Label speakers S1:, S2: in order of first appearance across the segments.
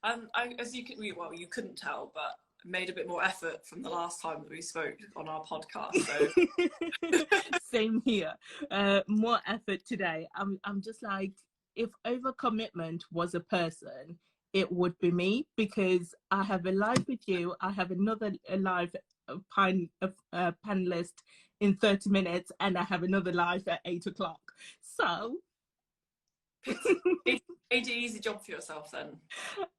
S1: As you can, well, you couldn't tell, but made a bit more effort from the last time that we spoke on our podcast. So
S2: Same here. More effort today. I'm just like, if overcommitment was a person, it would be me, because I have a live with you. I have another live panelist in 30 minutes, and I have another live at 8 o'clock. So
S1: it's made an easy job for yourself then.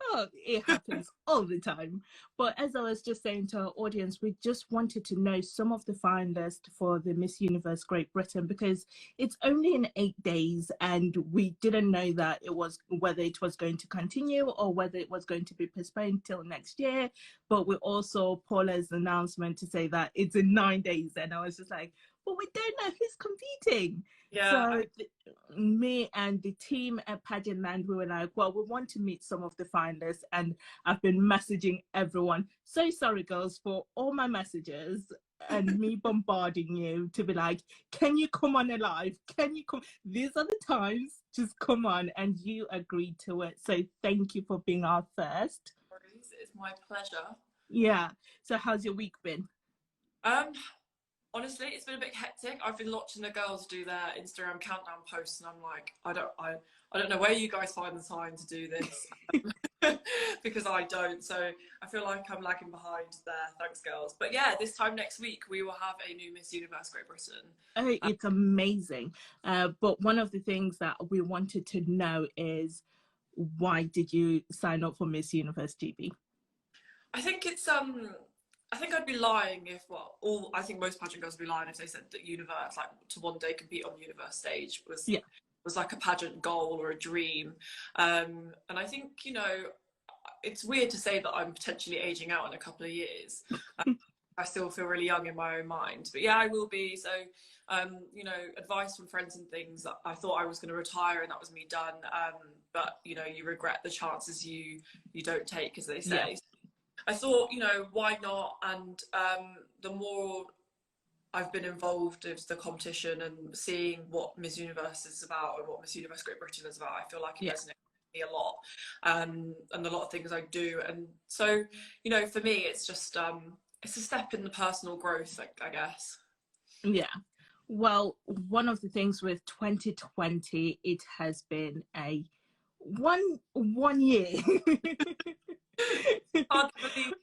S2: Oh, it happens all the time. But as I was just saying to our audience, we just wanted to know some of the finalists for the Miss Universe Great Britain, because it's only in 8 days, and we didn't know that whether it was going to continue or whether it was going to be postponed till next year. But we also Paula's announcement to say that it's in 9 days, and I was just like, but we don't know who's competing.
S1: Yeah.
S2: So me and the team at Pageant Land, we were like, well, we want to meet some of the finalists, and I've been messaging everyone. So sorry, girls, for all my messages and me bombarding you to be like, can you come on alive? Can you come? These are the times, just come on. And you agreed to it. So thank you for being our first.
S1: It's my pleasure.
S2: Yeah. So how's your week been?
S1: Honestly, it's been a bit hectic. I've been watching the girls do their Instagram countdown posts, and I'm like, I don't know where you guys find the time to do this, because I don't. So I feel like I'm lagging behind there. Thanks, girls. But yeah, this time next week we will have a new Miss Universe Great Britain.
S2: Oh, it's amazing. But one of the things that we wanted to know is, why did you sign up for Miss Universe GB?
S1: I think it's I think I'd be lying if, I think most pageant girls would be lying if they said that Universe, like to one day compete on the Universe stage, was like a pageant goal or a dream. And I think, it's weird to say that I'm potentially aging out in a couple of years. I still feel really young in my own mind, but yeah, I will be. So, advice from friends and things, I thought I was going to retire and that was me done. But you regret the chances you don't take, as they say.
S2: Yeah.
S1: I thought, why not? And the more I've been involved with the competition and seeing what Miss Universe is about and what Miss Universe Great Britain is about, I feel like it resonates with me a lot, and a lot of things I do. And so, for me, it's just it's a step in the personal growth, I guess.
S2: Yeah. Well, one of the things with 2020, it has been a one year.
S1: Hard to believe.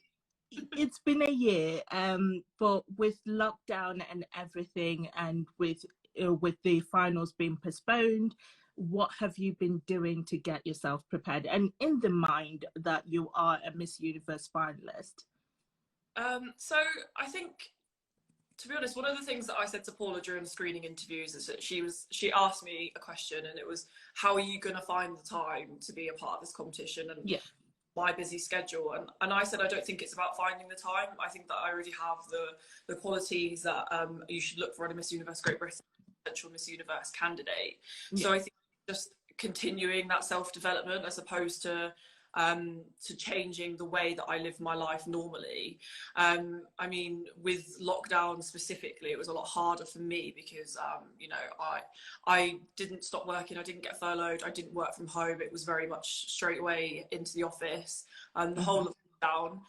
S2: It's been a year, but with lockdown and everything, and with the finals being postponed, what have you been doing to get yourself prepared, and in the mind that you are a Miss Universe finalist?
S1: So I think, to be honest, one of the things that I said to Paula during screening interviews is that she asked me a question, and it was, how are you going to find the time to be a part of this competition? And my busy schedule, and I said, I don't think it's about finding the time. I think that I already have the qualities that you should look for in a Miss Universe Great Britain, potential Miss Universe candidate. So I think just continuing that self-development as opposed to changing the way that I live my life normally. I mean, with lockdown specifically, it was a lot harder for me because, I didn't stop working, I didn't get furloughed, I didn't work from home. It was very much straight away into the office, the whole of lockdown.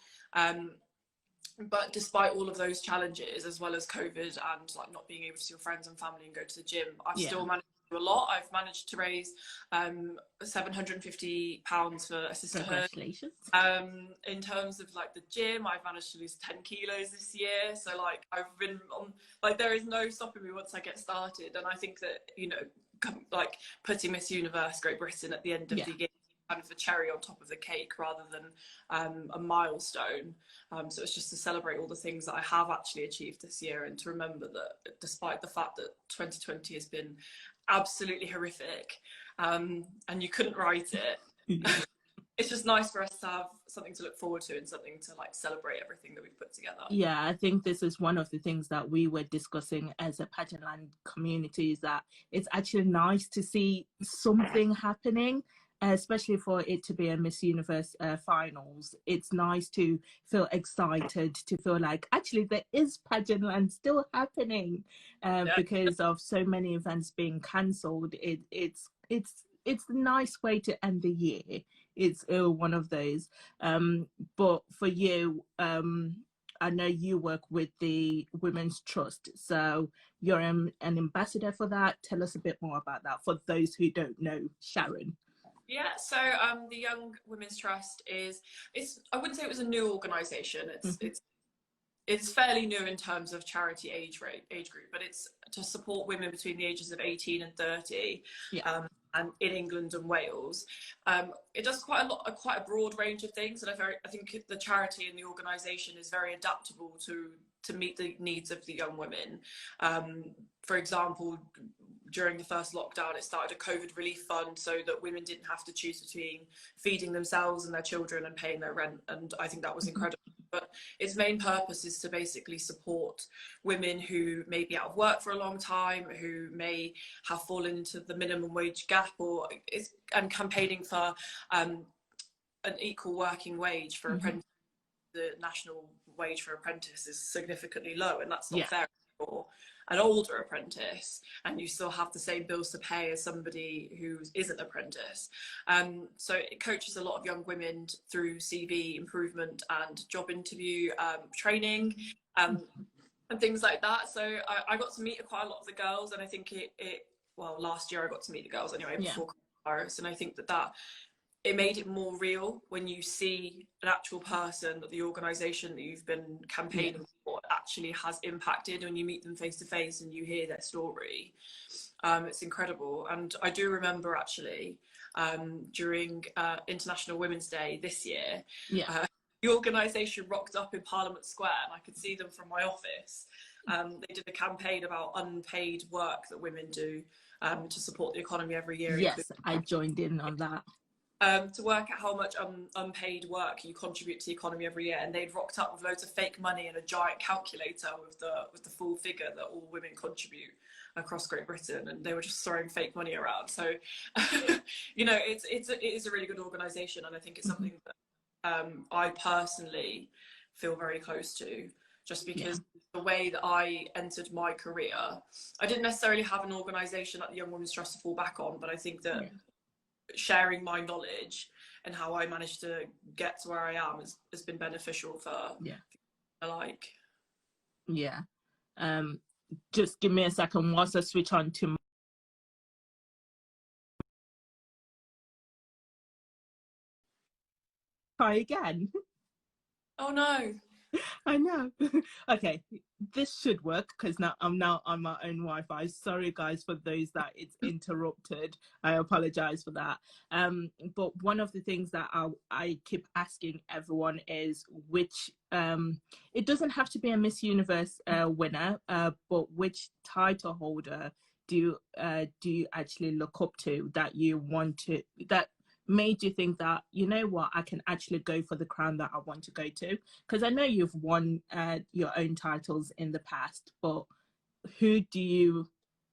S1: But despite all of those challenges, as well as COVID and like not being able to see your friends and family and go to the gym, I've still managed to do a lot. I've managed to raise £750 for a sisterhood.
S2: Congratulations.
S1: In terms of like the gym, I've managed to lose 10 kilos this year. So like I've been on, like there is no stopping me once I get started. And I think that, like putting Miss Universe Great Britain at the end of the year, kind of the cherry on top of the cake rather than a milestone. So it's just to celebrate all the things that I have actually achieved this year, and to remember that despite the fact that 2020 has been absolutely horrific, and you couldn't write it, it's just nice for us to have something to look forward to and something to like celebrate everything that we've put together. Yeah,
S2: I think this is one of the things that we were discussing as a Pageant Land community, is that it's actually nice to see something happening. Especially for it to be a Miss Universe finals, it's nice to feel excited, to feel like actually there is Pageant Land still happening, because of so many events being cancelled. It's a nice way to end the year. it's one of those. But for you, I know you work with the Women's Trust, so you're an ambassador for that. Tell us a bit more about that for those who don't know Sharon.
S1: Yeah, so the Young Women's Trust it's I wouldn't say it was a new organisation. It's fairly new in terms of charity age group, but it's to support women between the ages of 18 and 30,
S2: Yeah.
S1: and in England and Wales. It does quite a broad range of things, and I think the charity and the organisation is very adaptable to meet the needs of the young women. For example, during the first lockdown, it started a COVID relief fund so that women didn't have to choose between feeding themselves and their children and paying their rent, and I think that was incredible. But its main purpose is to basically support women who may be out of work for a long time, who may have fallen into the minimum wage gap, and campaigning for an equal working wage for apprentices. The national wage for apprentice is significantly low, and that's not fair for an older apprentice, and you still have the same bills to pay as somebody who isn't an apprentice. So it coaches a lot of young women through CV improvement and job interview training, and things like that. So I got to meet quite a lot of the girls, and I think well, last year I got to meet the girls anyway before coronavirus, and I think that it made it more real when you see an actual person that the organisation that you've been campaigning for actually has impacted. When you meet them face to face and you hear their story, it's incredible. And I do remember actually during International Women's Day this year, the organisation rocked up in Parliament Square, and I could see them from my office. They did a campaign about unpaid work that women do to support the economy every year.
S2: Yes, I joined in on that.
S1: To work out how much unpaid work you contribute to the economy every year, and they'd rocked up with loads of fake money and a giant calculator with the full figure that all women contribute across Great Britain, and they were just throwing fake money around. So you know, it is a really good organisation, and I think it's something that I personally feel very close to, just because the way that I entered my career, I didn't necessarily have an organisation like the Young Women's Trust to fall back on, but I think that sharing my knowledge and how I managed to get to where I am has been beneficial for like.
S2: Yeah. Just give me a second whilst I switch on to try again.
S1: Oh no.
S2: I know. Okay, this should work because now I'm on my own Wi-Fi. Sorry guys for those that it's interrupted. I apologize for that. But one of the things that I keep asking everyone is which it doesn't have to be a Miss Universe winner, but which title holder do you actually look up to that you want to, that made you think that, you know what, I can actually go for the crown that I want to go to? Because I know you've won your own titles in the past, but who do you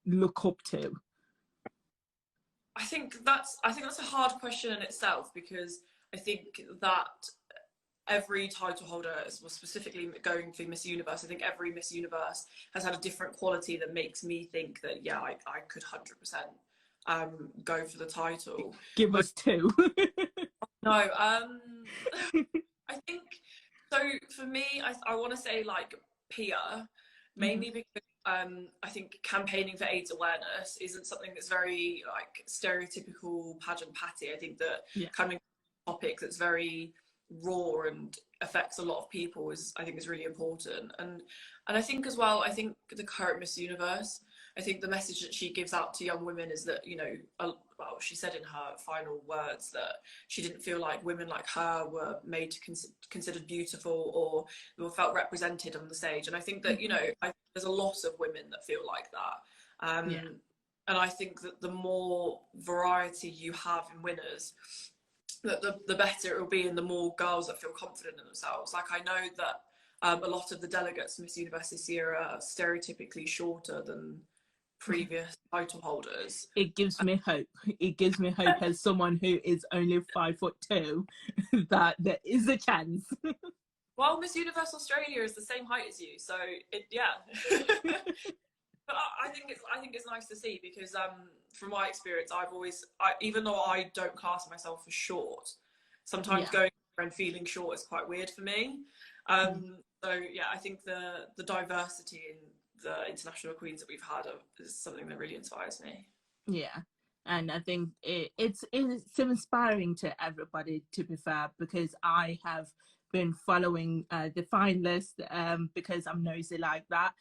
S2: look up to?
S1: I think that's a hard question in itself, because I think that every title holder, well, specifically going for Miss Universe, I think every Miss Universe has had a different quality that makes me think that I could 100% go for the title.
S2: Give us two.
S1: No, I think so. For me, I want to say like Pia, mainly because I think campaigning for AIDS awareness isn't something that's very like stereotypical pageant patty. I think that coming to a topic that's very raw and affects a lot of people is really important. And I think as well, I think the current Miss Universe, I think the message that she gives out to young women is that, you know, well, she said in her final words that she didn't feel like women like her were made to considered beautiful or felt represented on the stage. And I think that, you know, there's a lot of women that feel like that. And I think that the more variety you have in winners, the better it will be, and the more girls that feel confident in themselves. Like, I know that a lot of the delegates to Miss Universe this year are stereotypically shorter than previous title holders.
S2: It gives me hope. It gives me hope as someone who is only 5'2" that there is a chance.
S1: Well, Miss Universe Australia is the same height as you, so But I think it's nice to see, because from my experience, even though I don't class myself as short, sometimes going and feeling short is quite weird for me. So yeah, I think the diversity in the international queens that we've had is something that really inspires me.
S2: Yeah. And I think it's inspiring to everybody, to be fair, because I have been following the finalists because I'm nosy like that.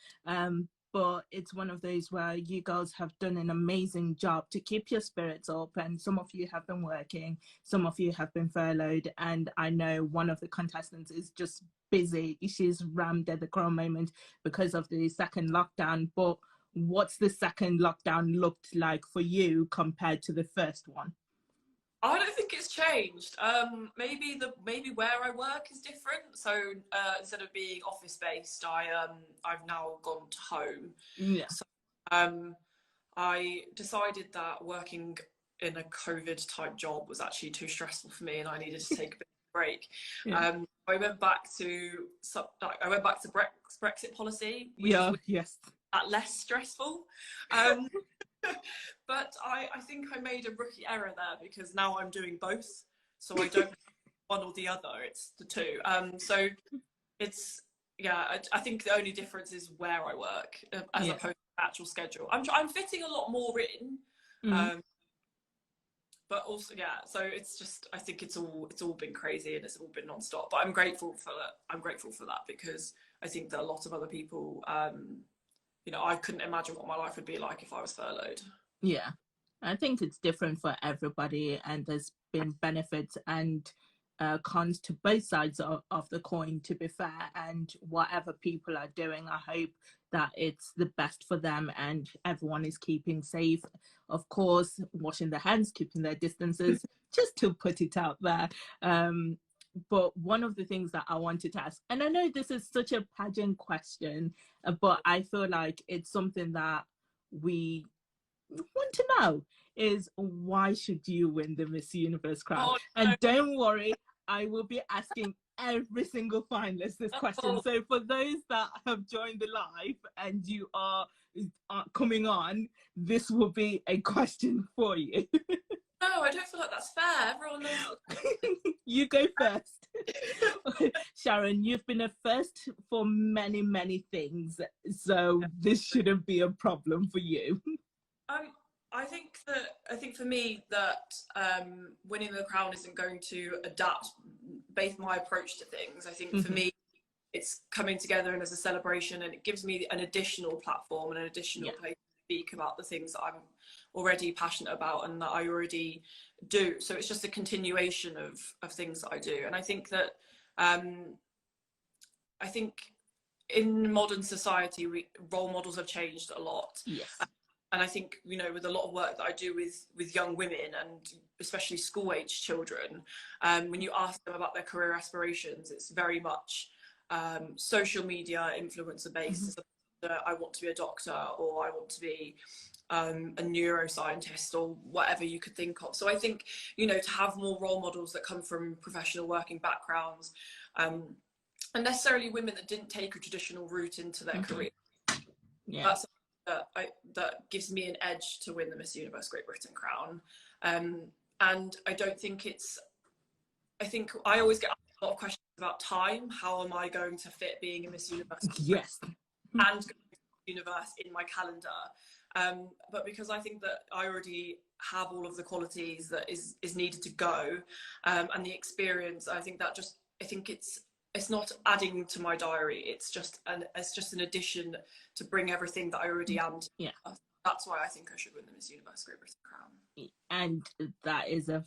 S2: But it's one of those where you girls have done an amazing job to keep your spirits up, and some of you have been working, some of you have been furloughed, and I know one of the contestants is just busy. She's rammed at the current moment because of the second lockdown. But what's the second lockdown looked like for you compared to the first one?
S1: I don't think it's changed. Maybe where I work is different. So instead of being office based, I've now gone to home.
S2: Yeah.
S1: So I decided that working in a COVID type job was actually too stressful for me, and I needed to take a bit of a break.
S2: Yeah.
S1: I went back to Brexit policy, which
S2: yes.
S1: less stressful. But I think I made a rookie error there, because now I'm doing both. So I don't one or the other, it's the two. So it's, yeah, I think the only difference is where I work as opposed to the actual schedule. I'm fitting a lot more in. But also, yeah, so it's just, I think it's all been crazy and it's all been non-stop. But I'm grateful for that. I'm grateful for that, because I think that a lot of other people, you know, I couldn't imagine what my life would be like if I was furloughed.
S2: Yeah, I think it's different for everybody, and there's been benefits and cons to both sides of the coin, to be fair. And whatever people are doing, I hope that it's the best for them and everyone is keeping safe. Of course, washing their hands, keeping their distances, just to put it out there. But one of the things that I wanted to ask, and I know this is such a pageant question, but I feel like it's something that we want to know, is why should you win the Miss Universe crown?
S1: Oh,
S2: no. And don't worry, I will be asking every single finalist this question. So for those that have joined the live and you are coming on, this will be a question for you.
S1: No, I don't feel like that's fair. Everyone knows.
S2: You go first. Sharon, you've been a first for many, many things, so this shouldn't be a problem for you.
S1: I think for me that winning the crown isn't going to adapt both my approach to things. I think for me, it's coming together and as a celebration, and it gives me an additional platform and an additional place to speak about the things that I'm already passionate about and that I already do. So it's just a continuation of things that I do. And I think that I think in modern society, role models have changed a lot.
S2: Yes.
S1: And I think, you know, with a lot of work that I do with young women and especially school-age children, when you ask them about their career aspirations, it's very much social media influencer based. I want to be a doctor, or I want to be a neuroscientist, or whatever you could think of. So I think, you know, to have more role models that come from professional working backgrounds, and necessarily women that didn't take a traditional route into their career.
S2: Yeah.
S1: That's that gives me an edge to win the Miss Universe Great Britain crown. And I don't think I think I always get a lot of questions about time. How am I going to fit being a Miss Universe and Universe in my calendar? But because I think that I already have all of the qualities that is needed to go, and the experience, I think it's not adding to my diary. It's just an addition to bring everything that I already am.
S2: Yeah.
S1: That's why I think I should win the Miss Universe Great Britain crown.
S2: And that is a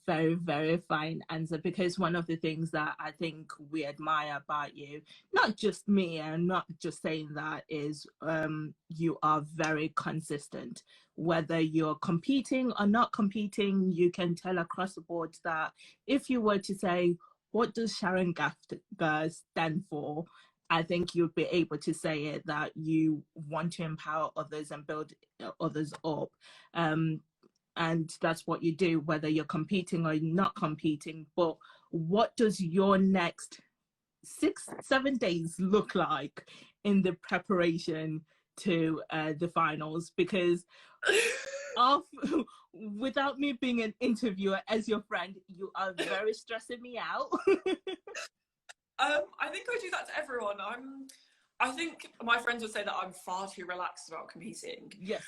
S2: very, very fine answer, because one of the things that I think we admire about you, not just me, and not just saying that, is you are very consistent. Whether you're competing or not competing, you can tell across the board that if you were to say, what does Sharon Gaffka stand for? I think you'd be able to say it, that you want to empower others and build others up. And that's what you do, whether you're competing or not competing. But what does your next 6-7 days look like in the preparation to the finals? Because without me being an interviewer as your friend, you are very stressing me out.
S1: I think I do that to everyone. I think my friends would say that I'm far too relaxed about competing.
S2: Yes.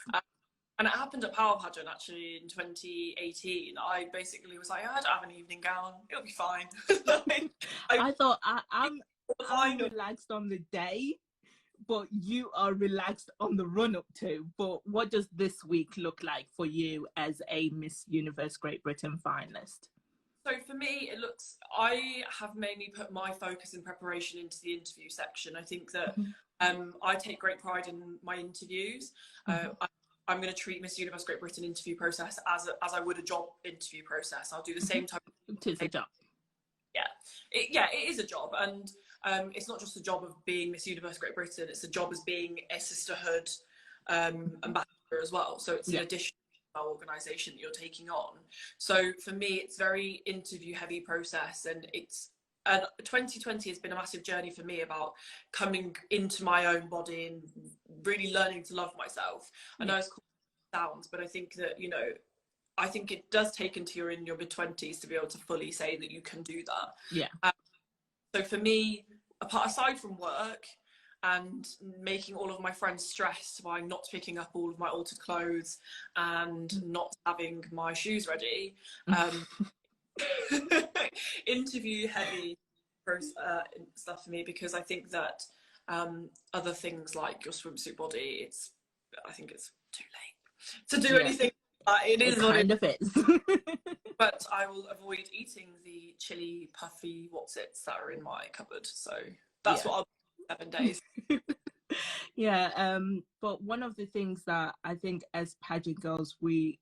S1: And it happened at Power Pageant actually in 2018. I basically was like, I don't have an evening gown. It'll be fine.
S2: I thought I'm relaxed on the day, but you are relaxed on the run up to. But what does this week look like for you as a Miss Universe Great Britain finalist?
S1: So for me, I have mainly put my focus in preparation into the interview section. I think that I take great pride in my interviews. I'm going to treat Miss Universe Great Britain interview process as I would a job interview process. I'll do the same type of
S2: It is a job.
S1: Yeah, it is a job, and it's not just a job of being Miss Universe Great Britain. It's a job as being a sisterhood ambassador as well. So it's an addition to our organisation that you're taking on. So for me, it's very interview heavy process, and 2020 has been a massive journey for me about coming into my own body and really learning to love myself. I know it's cool as it sounds, but I think that, you know, I think it does take until you're in your mid-20s to be able to fully say that you can do that.
S2: Yeah.
S1: So for me, aside from work and making all of my friends stressed by not picking up all of my altered clothes and not having my shoes ready, interview heavy stuff for me, because I think that other things like your swimsuit body, I think it's too late to do anything. It is what
S2: kind of is.
S1: But I will avoid eating the chili puffy what's-its that are in my cupboard. So that's what I'll do 7 days.
S2: But one of the things that I think as pageant girls we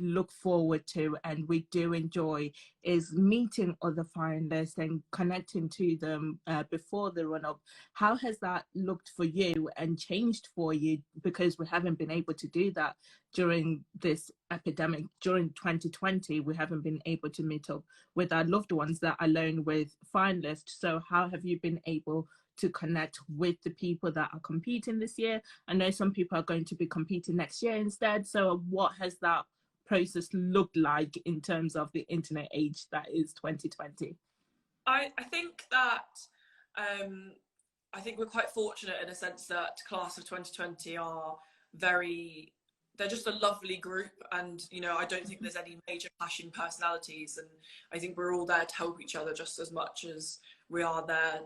S2: look forward to and we do enjoy is meeting other finalists and connecting to them before the run-up. How has that looked for you and changed for you? Because we haven't been able to do that during this epidemic. During 2020, we haven't been able to meet up with our loved ones that are alone with finalists. So how have you been able to connect with the people that are competing this year? I know some people are going to be competing next year instead. So what has that process looked like in terms of the internet age that is 2020?
S1: I think that I think we're quite fortunate in a sense that class of 2020 they're just a lovely group, and you know, I don't think there's any major clashing personalities, and I think we're all there to help each other just as much as we are there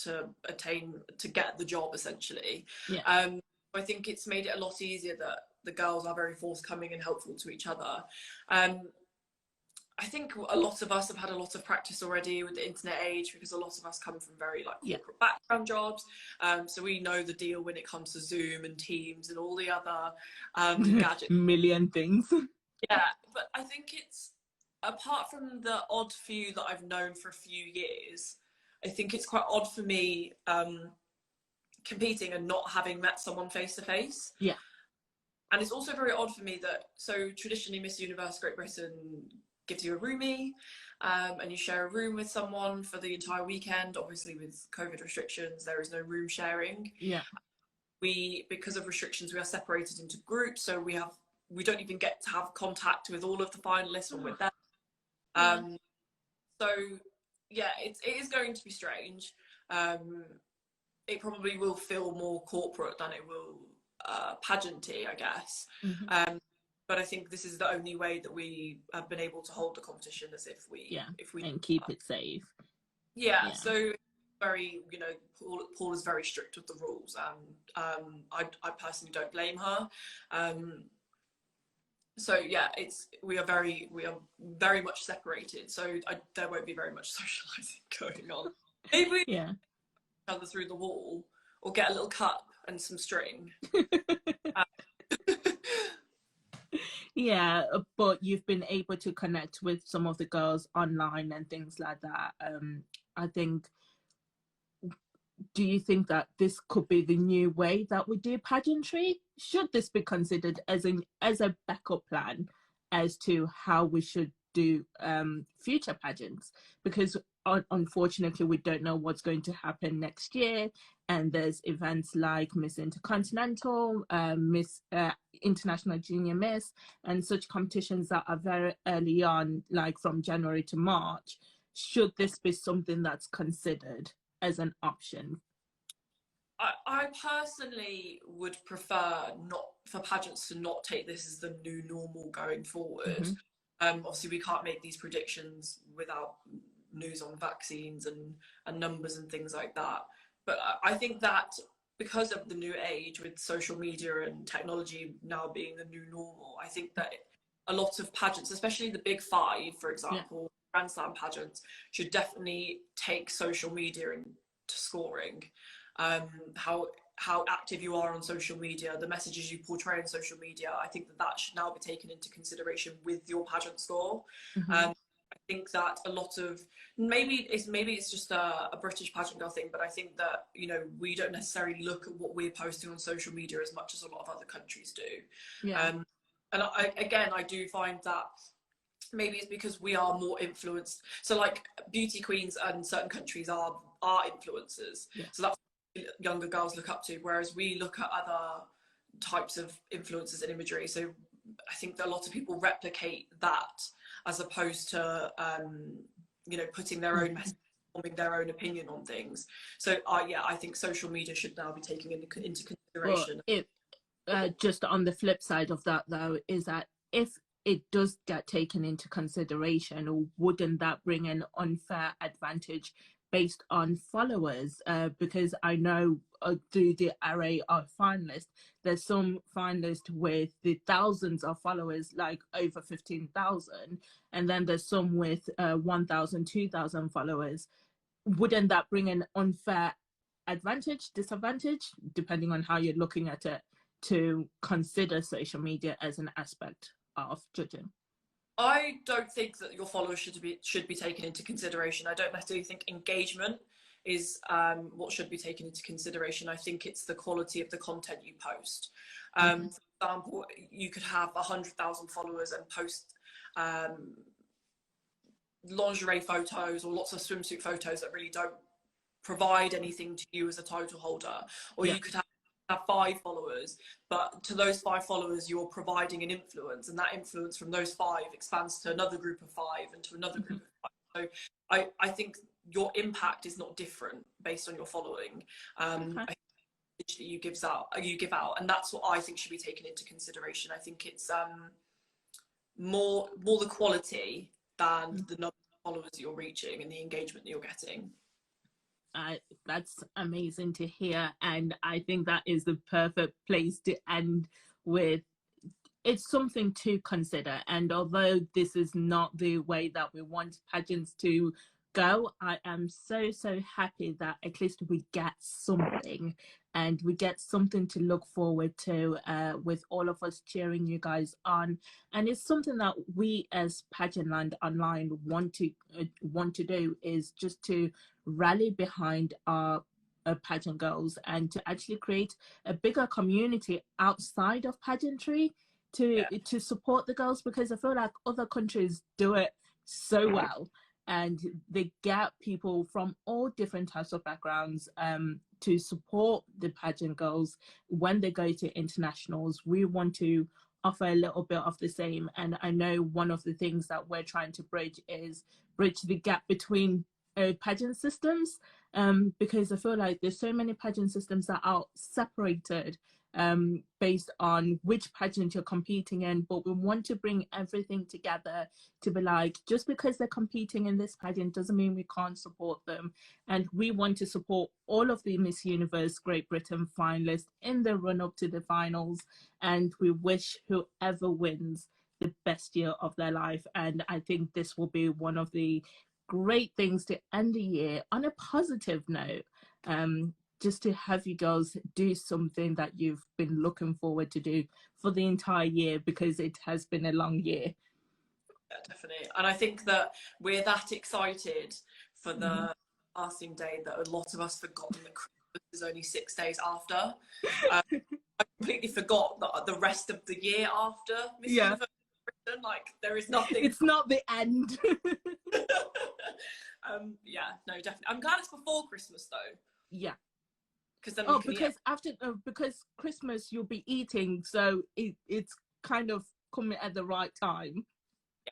S1: to get the job, essentially. I think it's made it a lot easier that the girls are very forthcoming and helpful to each other. I think a lot of us have had a lot of practice already with the internet age, because a lot of us come from very corporate background jobs, so we know the deal when it comes to Zoom and Teams and all the other gadgets.
S2: Million things.
S1: But I think it's, apart from the odd few that I've known for a few years, I think it's quite odd for me competing and not having met someone face to face. And it's also very odd for me that, so traditionally Miss Universe Great Britain gives you a roomie, and you share a room with someone for the entire weekend. Obviously with COVID restrictions, there is no room sharing. Because of restrictions, we are separated into groups, so we don't even get to have contact with all of the finalists when we're there. So yeah, it is going to be strange. It probably will feel more corporate than it will pageanty, I guess. But I think this is the only way that we have been able to hold the competition, as if we
S2: and keep it safe.
S1: So very, you know, Paul is very strict with the rules, and I personally don't blame her. So yeah, we are very much separated. So there won't be very much socialising going on. Maybe we each other through the wall, or get a little cup and some string.
S2: But you've been able to connect with some of the girls online and things like that. I think, do you think that this could be the new way that we do pageantry? Should this be considered as a backup plan as to how we should do future pageants? Because unfortunately, we don't know what's going to happen next year. And there's events like Miss Intercontinental, Miss International Junior Miss, and such competitions that are very early on, like from January to March. Should this be something that's considered as an option?
S1: I personally would prefer not for pageants to not take this as the new normal going forward. Obviously, we can't make these predictions without news on vaccines and numbers and things like that. But I think that because of the new age with social media and technology now being the new normal, I think that a lot of pageants, especially the big five, for example, Grand Slam pageants, should definitely take social media into scoring. How active you are on social media, the messages you portray on social media, I think that should now be taken into consideration with your pageant score. I think that a lot of maybe it's just a British pageant girl thing, but I think that, you know, we don't necessarily look at what we're posting on social media as much as a lot of other countries do. And I do find that maybe it's because we are more influenced. So like beauty queens in certain countries are influencers. So that's what younger girls look up to, whereas we look at other types of influencers and imagery. So I think that a lot of people replicate that as opposed to you know, putting their own message, forming their own opinion on things. So I think social media should now be taken into consideration.
S2: Well, just on the flip side of that, though, is that if it does get taken into consideration, wouldn't that bring an unfair advantage based on followers? Because I know through the array of finalists, there's some finalists with the thousands of followers, like over 15,000, and then there's some with 1,000, 2,000 followers. Wouldn't that bring an unfair disadvantage, depending on how you're looking at it, to consider social media as an aspect of judging?
S1: I don't think that your followers should be taken into consideration. I don't necessarily think engagement is what should be taken into consideration. I think it's the quality of the content you post. For example, you could have 100,000 followers and post lingerie photos or lots of swimsuit photos that really don't provide anything to you as a title holder. Or you could have 5 followers, but to those 5 followers you're providing an influence, and that influence from those 5 expands to another group of 5 and to another group of 5. So I think your impact is not different based on your following. I think you give out, and that's what I think should be taken into consideration. I think it's more the quality than the number of followers you're reaching and the engagement that you're getting.
S2: That's amazing to hear, and I think that is the perfect place to end with. It's something to consider, and although this is not the way that we want pageants to go, I am so happy that at least we get something, and we get something to look forward to, with all of us cheering you guys on. And it's something that we as Pageant Land Online want to do, is just to rally behind our pageant girls and to actually create a bigger community outside of pageantry to support the girls, because I feel like other countries do it so well, and they get people from all different types of backgrounds to support the pageant girls when they go to internationals. We want to offer a little bit of the same, and I know one of the things that we're trying to bridge is the gap between pageant systems, because I feel like there's so many pageant systems that are separated based on which pageant you're competing in, but we want to bring everything together to be like, just because they're competing in this pageant doesn't mean we can't support them. And we want to support all of the Miss Universe Great Britain finalists in the run up to the finals, and we wish whoever wins the best year of their life. And I think this will be one of the great things to end the year on a positive note, just to have you girls do something that you've been looking forward to do for the entire year, because it has been a long year.
S1: Yeah, definitely. And I think that we're that excited for the casting day that a lot of us forgotten that Christmas is only 6 days after. I completely forgot that the rest of the year after Miss Universe Britain, like there is nothing.
S2: It's not the end.
S1: Yeah, no, definitely. I'm glad it's before Christmas though,
S2: Yeah.
S1: because then
S2: Oh,
S1: we can
S2: because after because Christmas you'll be eating, so it's kind of coming at the right time.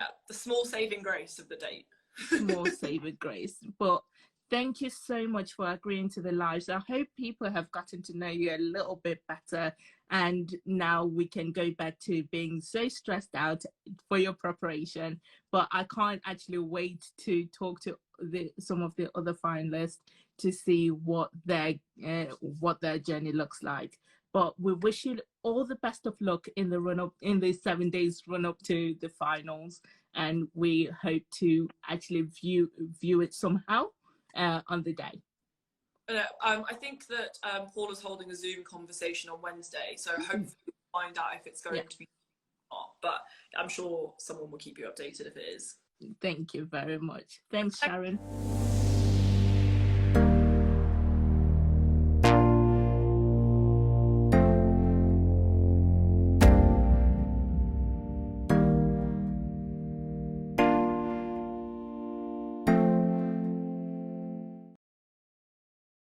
S1: yeah, the small saving grace of the date.
S2: Small saving grace. But thank you so much for agreeing to the lives. I hope people have gotten to know you a little bit better, and now we can go back to being so stressed out for your preparation. But I can't actually wait to talk to some of the other finalists to see what their journey looks like. But we wish you all the best of luck in the run up, in the 7 days run up to the finals, and we hope to actually view it somehow on the day.
S1: I think that Paula's holding a Zoom conversation on Wednesday, so hopefully we'll find out if it's going to be or not. But I'm sure someone will keep you updated if it is.
S2: Thank you very much. Thanks, Sharon.